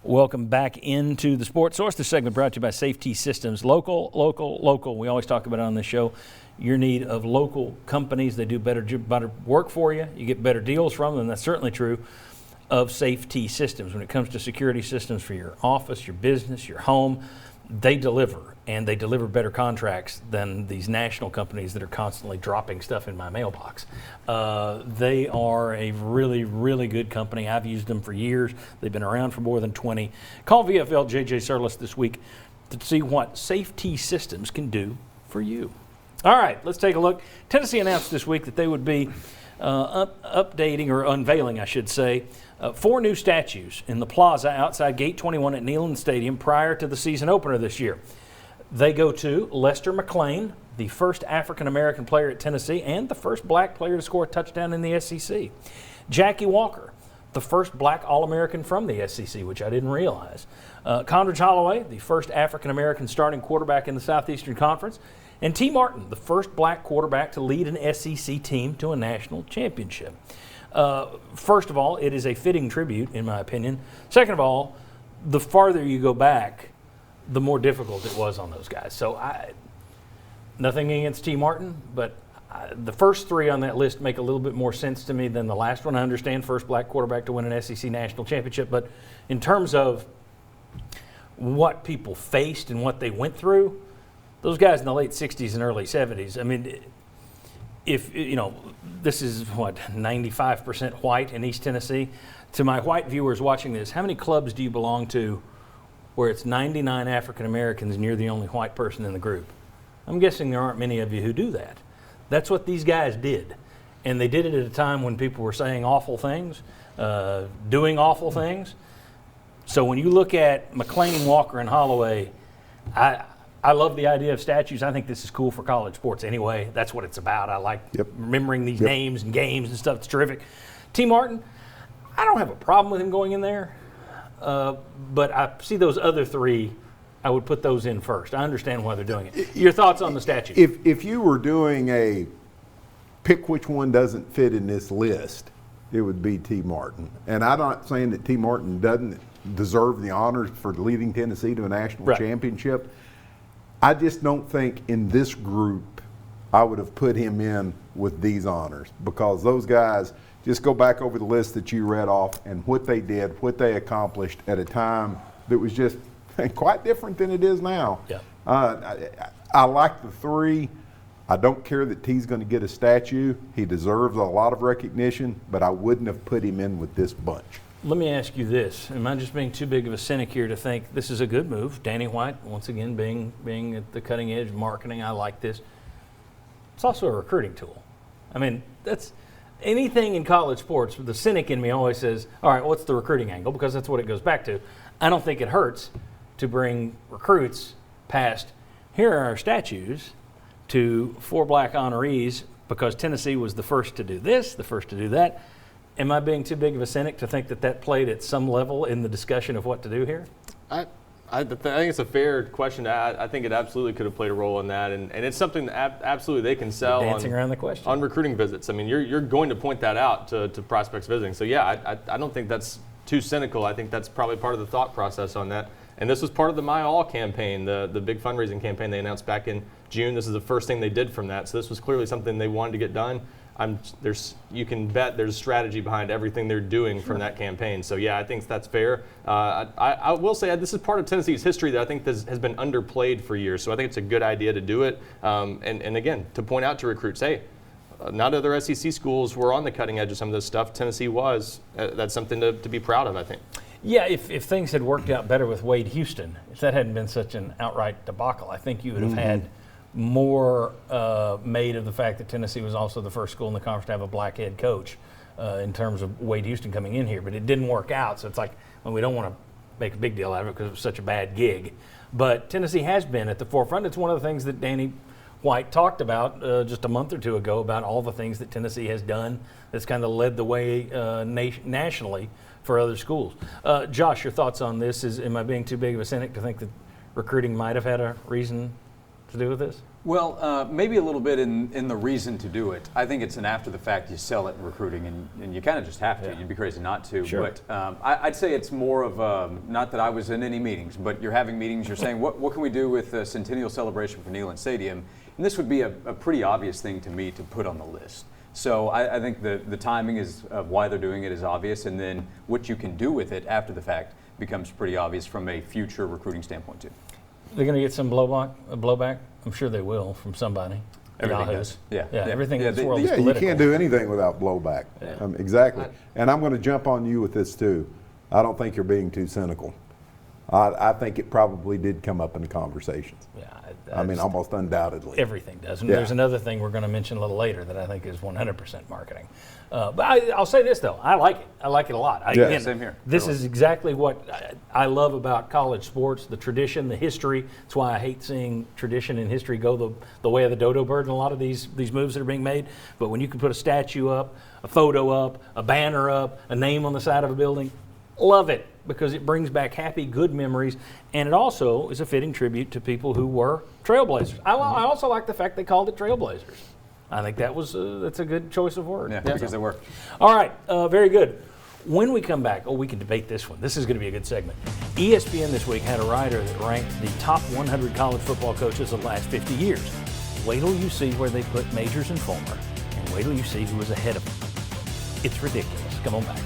Welcome back into the Sports Source. This segment brought to you by Safety Systems. Local, local, local. We always talk about it on this show. Your need of local companies. They do better work for you. You get better deals from them. That's certainly true of Safety Systems. When it comes to security systems for your office, your business, your home, they deliver, and they deliver better contracts than these national companies that are constantly dropping stuff in my mailbox. They are a really, really good company. I've used them for years. They've been around for more than 20. Call VFL JJ Surlis this week to see what Safety Systems can do for you. All right, let's take a look. Tennessee announced this week that they would be updating, or unveiling, I should say, 4 new statues in the plaza outside Gate 21 at Neyland Stadium prior to the season opener this year. They go to Lester McLean, the first African-American player at Tennessee and the first black player to score a touchdown in the SEC. Jackie Walker, the first black All-American from the SEC, which I didn't realize. Condredge Holloway, the first African-American starting quarterback in the Southeastern Conference. And T. Martin, the first black quarterback to lead an SEC team to a national championship. First of all, it is a fitting tribute, in my opinion. Second of all, the farther you go back, the more difficult it was on those guys. So nothing against T. Martin, but the first 3 on that list make a little bit more sense to me than the last one. I understand first black quarterback to win an SEC national championship, but in terms of what people faced and what they went through, those guys in the late 60s and early 70s, I mean, if, you know, this is, 95% white in East Tennessee. To my white viewers watching this, how many clubs do you belong to where it's 99 African Americans and you're the only white person in the group? I'm guessing there aren't many of you who do that. That's what these guys did. And they did it at a time when people were saying awful things, doing awful things. So when you look at McLean, Walker, and Holloway, I love the idea of statues. I think this is cool for college sports anyway. That's what it's about. I like remembering these names and games and stuff. It's terrific. T. Martin, I don't have a problem with him going in there, but I see those other 3, I would put those in first. I understand why they're doing it. Your thoughts on the statue? If you were doing a pick which one doesn't fit in this list, it would be T. Martin. And I'm not saying that T. Martin doesn't deserve the honors for leading Tennessee to a national championship. I just don't think in this group I would have put him in with these honors, because those guys, just go back over the list that you read off and what they did, what they accomplished at a time that was just quite different than it is now. Yeah. I like the 3. I don't care that T's going to get a statue. He deserves a lot of recognition, but I wouldn't have put him in with this bunch. Let me ask you this. Am I just being too big of a cynic here to think this is a good move? Danny White, once again, being at the cutting edge of marketing, I like this. It's also a recruiting tool. I mean, that's anything in college sports. The cynic in me always says, all right, what's the recruiting angle? Because that's what it goes back to. I don't think it hurts to bring recruits past, here are our statues, to 4 black honorees, because Tennessee was the first to do this, the first to do that. Am I being too big of a cynic to think that that played at some level in the discussion of what to do here? I think it's a fair question to add. I think it absolutely could have played a role in that, and it's something that absolutely they can sell around the question on recruiting visits. I mean, you're going to point that out to prospects visiting. So yeah, I don't think that's too cynical. I think that's probably part of the thought process on that. And this was part of the My All campaign, the big fundraising campaign they announced back in June. This is the first thing they did from that. So this was clearly something they wanted to get done. You can bet there's strategy behind everything they're doing from that campaign. So yeah, I think that's fair. I will say this is part of Tennessee's history that I think has been underplayed for years. So I think it's a good idea to do it. And again, to point out to recruits, hey, not other SEC schools were on the cutting edge of some of this stuff. Tennessee was. That's something to be proud of, I think. Yeah, if things had worked out better with Wade Houston, if that hadn't been such an outright debacle, I think you would have had more made of the fact that Tennessee was also the first school in the conference to have a black head coach in terms of Wade Houston coming in here. But it didn't work out, so it's like, well, we don't want to make a big deal out of it because it was such a bad gig. But Tennessee has been at the forefront. It's one of the things that Danny White talked about just a month or two ago, about all the things that Tennessee has done that's kind of led the way nationally for other schools. Josh, your thoughts on this? Am I being too big of a cynic to think that recruiting might have had a reason to do with this? Well, maybe a little bit in the reason to do it. I think it's an after the fact you sell it in recruiting, and you kind of just have to. Yeah. You'd be crazy not to. Sure. But I'd say it's more of not that I was in any meetings, but you're having meetings. You're saying what can we do with the centennial celebration for Neyland Stadium, and this would be a pretty obvious thing to me to put on the list. So I think the timing of why they're doing it is obvious, and then what you can do with it after the fact becomes pretty obvious from a future recruiting standpoint too. They're going to get some blowback. I'm sure they will from somebody. Everything Yahoos. does. Yeah. Everything Yeah, in this world is Yeah, you political. can't do anything without blowback. Yeah. Exactly. And I'm going to jump on you with this too. I don't think you're being too cynical. I think it probably did come up in the conversations. Yeah, I mean, just- almost undoubtedly. everything does. And Yeah. there's another thing we're going to mention a little later that I think is 100% marketing. But I'll say this, though. I like it. I like it a lot. Yeah. Again, Same here. This Totally. is exactly what I love about college sports, the tradition, the history. That's why I hate seeing tradition and history go the way of the dodo bird in a lot of these moves that are being made. But when you can put a statue up, a photo up, a banner up, a name on the side of a building, love it, because it brings back happy, good memories, and it also is a fitting tribute to people who were trailblazers. I also like the fact they called it Trailblazers. I think that's a good choice of word. Yeah, because they were. All right, very good. When we come back, we can debate this one. This is going to be a good segment. ESPN this week had a writer that ranked the top 100 college football coaches of the last 50 years. Wait till you see where they put Majors and Fulmer, and wait till you see who was ahead of them. It's ridiculous. Come on back.